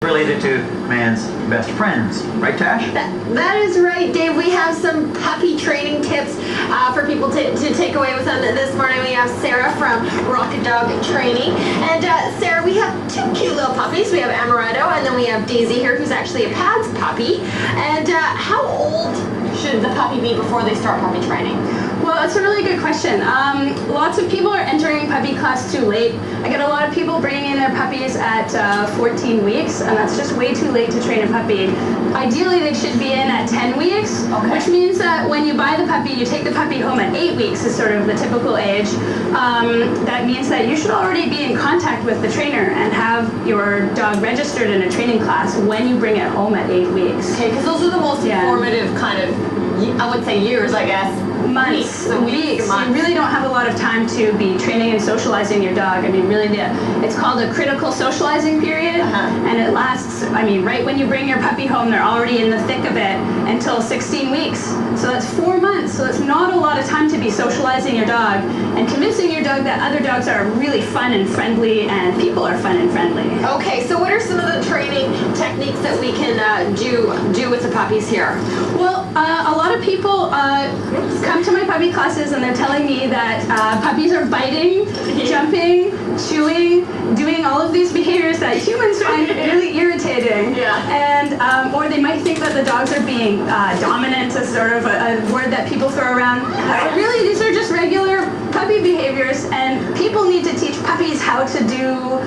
Related to man's best friends, right, Tash? That is right, Dave. We have some puppy training tips for people to take away with them. This morning we have Sarah from Rocket Dog Training. And Sarah, we have two cute little puppies. We have Amaretto, and then we have Daisy here, who's actually a Pads puppy. And how old should the puppy be before they start puppy training? Well, that's a really good question. Lots of people are entering puppy class too late. I get a lot of people bringing in their puppies at 14 weeks, and that's just way too late to train a puppy. Ideally, they should be in at 10 weeks, which means that when you buy the puppy, you take the puppy home at 8 weeks is sort of the typical age. That means that you should already be in contact with the trainer and have your dog registered in a training class when you bring it home at 8 weeks. Okay, because those are the most informative kind of, I would say years, I guess. Months, weeks. Months. You really don't have a lot of time to be training and socializing your dog. I mean, really, it's called a critical socializing period, and it lasts, I mean, right when you bring your puppy home, they're already in the thick of it until 16 weeks. So that's 4 months. So that's not a lot of time to be socializing your dog and convincing your dog that other dogs are really fun and friendly and people are fun and friendly. Okay, so what are some of the training techniques that we can do with the puppies here? Well, a lot of people come to my puppy classes and they're telling me that puppies are biting, jumping, chewing, doing all of these behaviors that humans find really irritating. And or they might think that the dogs are being dominant, is sort of a word that people throw around. But really, these are just regular puppy behaviors, and people need to teach puppies how to do,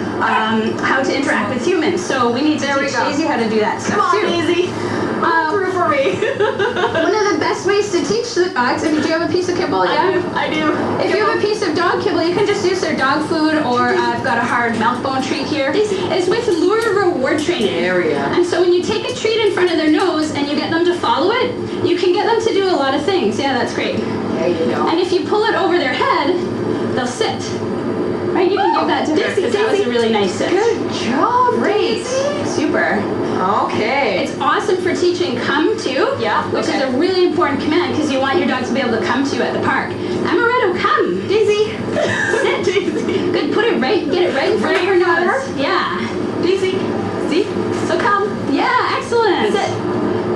how to interact with humans. So we need to teach Daisy how to do that stuff too. Come on, Daisy. Through for me. One of the best ways to teach the dogs, if you do have a piece of kibble, I do. If you have a piece of dog kibble, you can just use their dog food, or I've got a hard mouth bone treat here. It's with lure reward training. And so when you take a treat in front of their nose and you get them to follow it, you can get them to do a lot of things. Yeah, that's great. There you go. And if you pull it over their head, they'll sit. Right? You can give that to her because that was a really nice sit. Good job, Great. Super. Okay. It's awesome for teaching come to, which is a really important command because you want your dog to be able to come to you at the park. Amaretto, come. Daisy. Sit. Daisy. Good, put it right, get it right in front of her nose. Yeah. Daisy. See? So come. Yeah, excellent. Sit.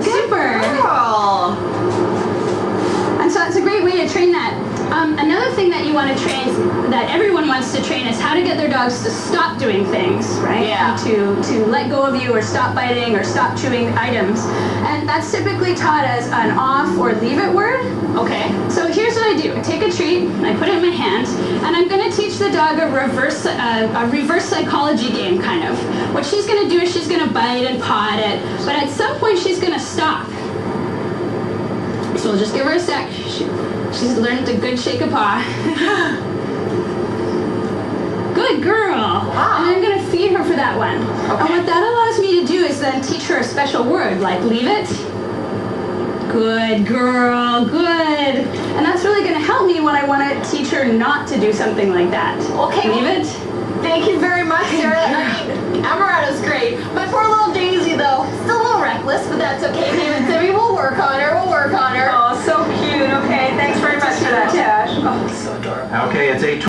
Super. Girl. And so that's a great way to train that. Another thing that you want to train, that everyone wants to train, is how to get their dogs to stop doing things, right? Yeah. To let go of you, or stop biting, or stop chewing items. And that's typically taught as an off or leave it word. Okay. So here's what I do. I take a treat, I put it in my hand, and I'm going to teach the dog a reverse psychology game, kind of. What she's going to do is she's going to bite and paw at it, but at some point she's going to stop. So we'll just give her a sec. She's learned a good shake of paw. Good girl. Wow. And I'm going to feed her for that one. Okay. And what that allows me to do is then teach her a special word, like leave it. Good girl, good. And that's really going to help me when I want to teach her not to do something like that. Okay. Leave it. Thank you very much, Sarah. I mean, Amaretto's great, but